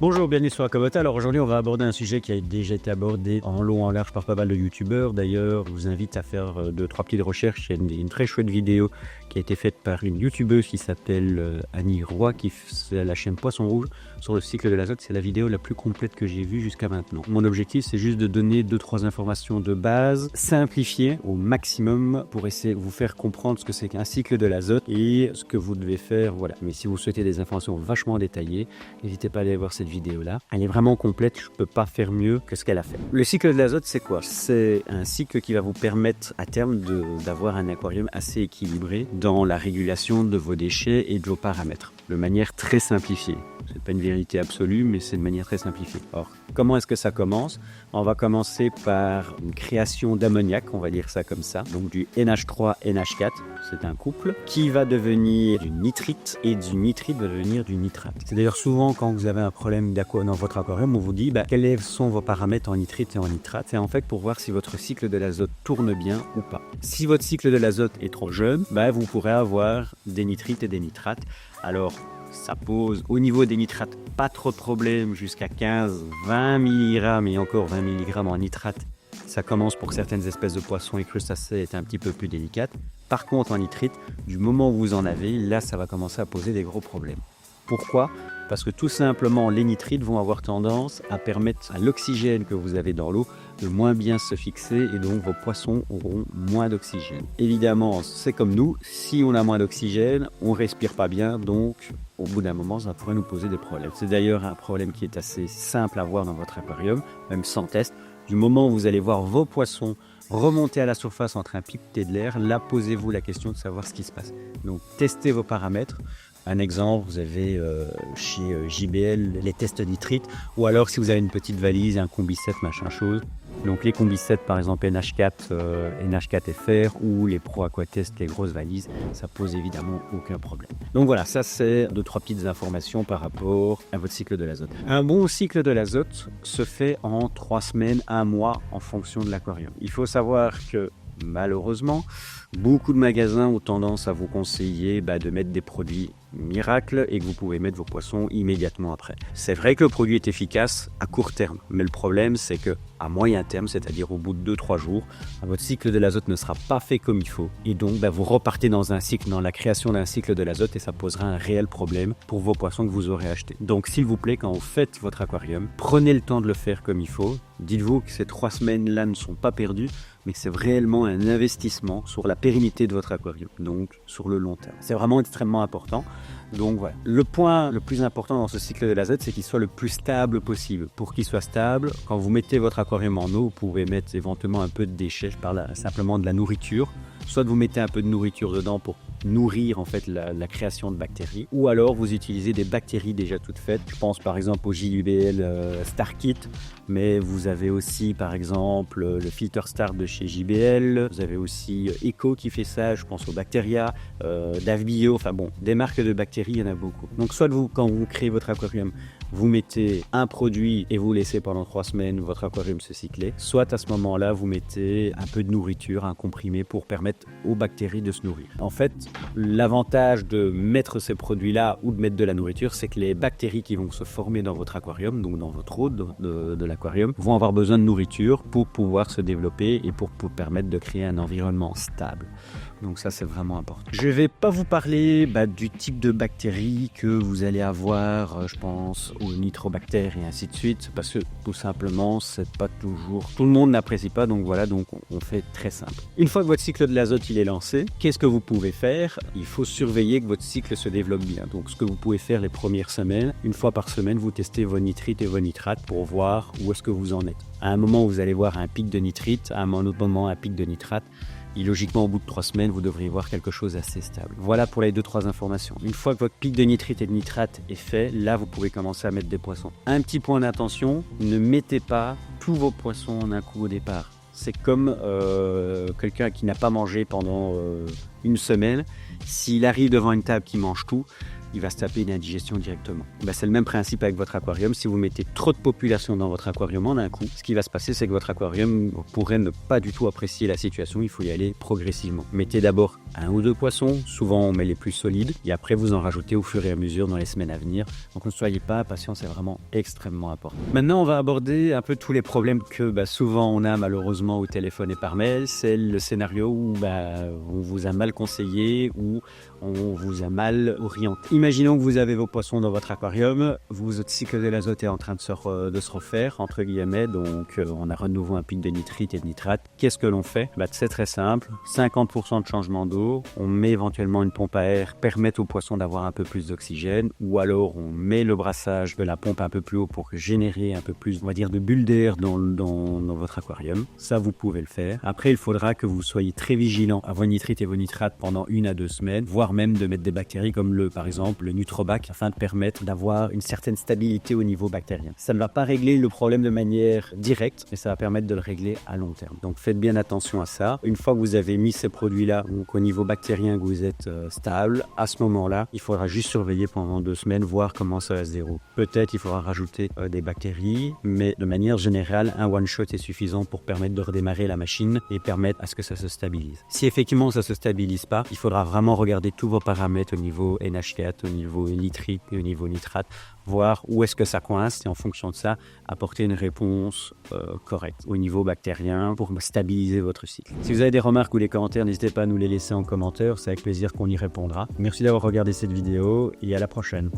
Bonjour, bienvenue sur Akabota. Alors aujourd'hui, on va aborder un sujet qui a déjà été abordé en long, en large par pas mal de youtubeurs. D'ailleurs, je vous invite à faire 2-3 petites recherches. Il y a une très chouette vidéo qui a été faite par une youtubeuse qui s'appelle Annie Roy, qui fait la chaîne Poisson Rouge sur le cycle de l'azote. C'est la vidéo la plus complète que j'ai vue jusqu'à maintenant. Mon objectif, c'est juste de donner 2-3 informations de base, simplifiées au maximum pour essayer de vous faire comprendre ce que c'est qu'un cycle de l'azote et ce que vous devez faire. Voilà. Mais si vous souhaitez des informations vachement détaillées, n'hésitez pas à aller voir cette vidéo là. Elle est vraiment complète, je ne peux pas faire mieux que ce qu'elle a fait. Le cycle de l'azote, c'est quoi? C'est un cycle qui va vous permettre à terme d'avoir un aquarium assez équilibré dans la régulation de vos déchets et de vos paramètres, de manière très simplifiée. C'est pas une vérité absolue, mais c'est de manière très simplifiée. Or, comment est-ce que ça commence? On va commencer par une création d'ammoniac, on va dire ça comme ça, donc du NH3-NH4, c'est un couple, qui va devenir du nitrite, et du nitrite va devenir du nitrate. C'est d'ailleurs souvent quand vous avez un problème d'aqua dans votre aquarium, on vous dit quels sont vos paramètres en nitrite et en nitrate. C'est en fait pour voir si votre cycle de l'azote tourne bien ou pas. Si votre cycle de l'azote est trop jeune, vous pourrez avoir des nitrites et des nitrates. Alors, ça pose au niveau des nitrates pas trop de problème jusqu'à 15-20 mg et encore 20 mg en nitrate. Ça commence pour certaines espèces de poissons et crustacés est un petit peu plus délicate. Par contre en nitrite, du moment où vous en avez, là ça va commencer à poser des gros problèmes. Pourquoi? Parce que tout simplement les nitrites vont avoir tendance à permettre à l'oxygène que vous avez dans l'eau de moins bien se fixer et donc vos poissons auront moins d'oxygène. Évidemment, c'est comme nous, si on a moins d'oxygène, on respire pas bien, donc au bout d'un moment, ça pourrait nous poser des problèmes. C'est d'ailleurs un problème qui est assez simple à voir dans votre aquarium, même sans test. Du moment où vous allez voir vos poissons remonter à la surface en train de piquer de l'air, là posez-vous la question de savoir ce qui se passe. Donc testez vos paramètres. Un exemple, vous avez chez JBL les tests nitrites, ou alors si vous avez une petite valise, un combi 7, machin chose. Donc les combi 7 par exemple NH4, NH4 FR ou les Pro Aquatest, les grosses valises, ça pose évidemment aucun problème. Donc voilà, ça c'est 2-3 petites informations par rapport à votre cycle de l'azote. Un bon cycle de l'azote se fait en 3 semaines, 1 mois en fonction de l'aquarium. Il faut savoir que malheureusement, beaucoup de magasins ont tendance à vous conseiller de mettre des produits miracles et que vous pouvez mettre vos poissons immédiatement après. C'est vrai que le produit est efficace à court terme, mais le problème c'est que à moyen terme, c'est-à-dire au bout de 2-3 jours, votre cycle de l'azote ne sera pas fait comme il faut et donc vous repartez dans la création d'un cycle de l'azote et ça posera un réel problème pour vos poissons que vous aurez achetés. Donc s'il vous plaît, quand vous faites votre aquarium, prenez le temps de le faire comme il faut. Dites-vous que ces 3 semaines-là ne sont pas perdues, mais que c'est réellement un investissement sur la pérennité de votre aquarium, donc sur le long terme. C'est vraiment extrêmement important. Donc voilà. Le point le plus important dans ce cycle de l'azote, c'est qu'il soit le plus stable possible. Pour qu'il soit stable, quand vous mettez votre aquarium en eau, vous pouvez mettre éventuellement un peu de déchets, je parle simplement de la nourriture. Soit vous mettez un peu de nourriture dedans pour nourrir en fait la création de bactéries, ou alors vous utilisez des bactéries déjà toutes faites. Je pense par exemple au JBL StarKit, mais vous avez aussi par exemple le Filter Start de chez JBL, vous avez aussi Eco qui fait ça, je pense au Bacteria, Davbio, enfin bon, des marques de bactéries, il y en a beaucoup. Donc soit quand vous créez votre aquarium, vous mettez un produit et vous laissez pendant 3 semaines votre aquarium se cycler, soit à ce moment-là vous mettez un peu de nourriture, un comprimé pour permettre aux bactéries de se nourrir. En fait, l'avantage de mettre ces produits-là ou de mettre de la nourriture, c'est que les bactéries qui vont se former dans votre aquarium, donc dans votre eau de l'aquarium, vont avoir besoin de nourriture pour pouvoir se développer et pour permettre de créer un environnement stable. Donc ça c'est vraiment important. Je ne vais pas vous parler du type de bactéries que vous allez avoir, je pense aux nitrobactères et ainsi de suite, parce que tout simplement c'est pas toujours, tout le monde n'apprécie pas, donc voilà, donc on fait très simple. Une fois que votre cycle de l'azote il est lancé, qu'est-ce que vous pouvez faire? Il faut surveiller que votre cycle se développe bien. Donc ce que vous pouvez faire les premières semaines, une fois par semaine, vous testez vos nitrites et vos nitrates pour voir où est-ce que vous en êtes. À un moment vous allez voir un pic de nitrite, à un autre moment un pic de nitrate. Et logiquement, au bout de 3 semaines, vous devriez voir quelque chose d'assez stable. Voilà pour les 2-3 informations. Une fois que votre pic de nitrite et de nitrate est fait, là, vous pouvez commencer à mettre des poissons. Un petit point d'attention, ne mettez pas tous vos poissons en un coup au départ. C'est comme quelqu'un qui n'a pas mangé pendant une semaine. S'il arrive devant une table qui mange tout, il va se taper une indigestion directement. C'est le même principe avec votre aquarium. Si vous mettez trop de population dans votre aquarium en un coup, ce qui va se passer, c'est que votre aquarium pourrait ne pas du tout apprécier la situation. Il faut y aller progressivement. Mettez d'abord 1 ou 2 poissons. Souvent, on met les plus solides. Et après, vous en rajoutez au fur et à mesure dans les semaines à venir. Donc, ne soyez pas impatients, c'est vraiment extrêmement important. Maintenant, on va aborder un peu tous les problèmes que souvent on a malheureusement au téléphone et par mail. C'est le scénario où on vous a mal conseillé ou on vous a mal orienté. Imaginons que vous avez vos poissons dans votre aquarium, votre cycle de l'azote est en train de se refaire, entre guillemets, donc on a de nouveau un pic de nitrite et de nitrate. Qu'est-ce que l'on fait? C'est très simple, 50% de changement d'eau, on met éventuellement une pompe à air, permettre aux poissons d'avoir un peu plus d'oxygène, ou alors on met le brassage de la pompe un peu plus haut pour générer un peu plus, on va dire, de bulles d'air dans votre aquarium. Ça, vous pouvez le faire. Après, il faudra que vous soyez très vigilant à vos nitrites et vos nitrates pendant 1 à 2 semaines, voire même de mettre des bactéries comme par exemple le Nutrobac afin de permettre d'avoir une certaine stabilité au niveau bactérien. Ça ne va pas régler le problème de manière directe, mais ça va permettre de le régler à long terme. Donc faites bien attention à ça. Une fois que vous avez mis ces produits-là, donc au niveau bactérien que vous êtes stable, à ce moment-là, il faudra juste surveiller pendant 2 semaines, voir comment ça va se dérouler. Peut-être il faudra rajouter des bactéries, mais de manière générale, un one-shot est suffisant pour permettre de redémarrer la machine et permettre à ce que ça se stabilise. Si effectivement ça ne se stabilise pas, il faudra vraiment regarder tous vos paramètres au niveau NH4, au niveau nitrite et au niveau nitrate, voir où est-ce que ça coince et en fonction de ça, apporter une réponse correcte au niveau bactérien pour stabiliser votre cycle. Si vous avez des remarques ou des commentaires, n'hésitez pas à nous les laisser en commentaire, c'est avec plaisir qu'on y répondra. Merci d'avoir regardé cette vidéo et à la prochaine.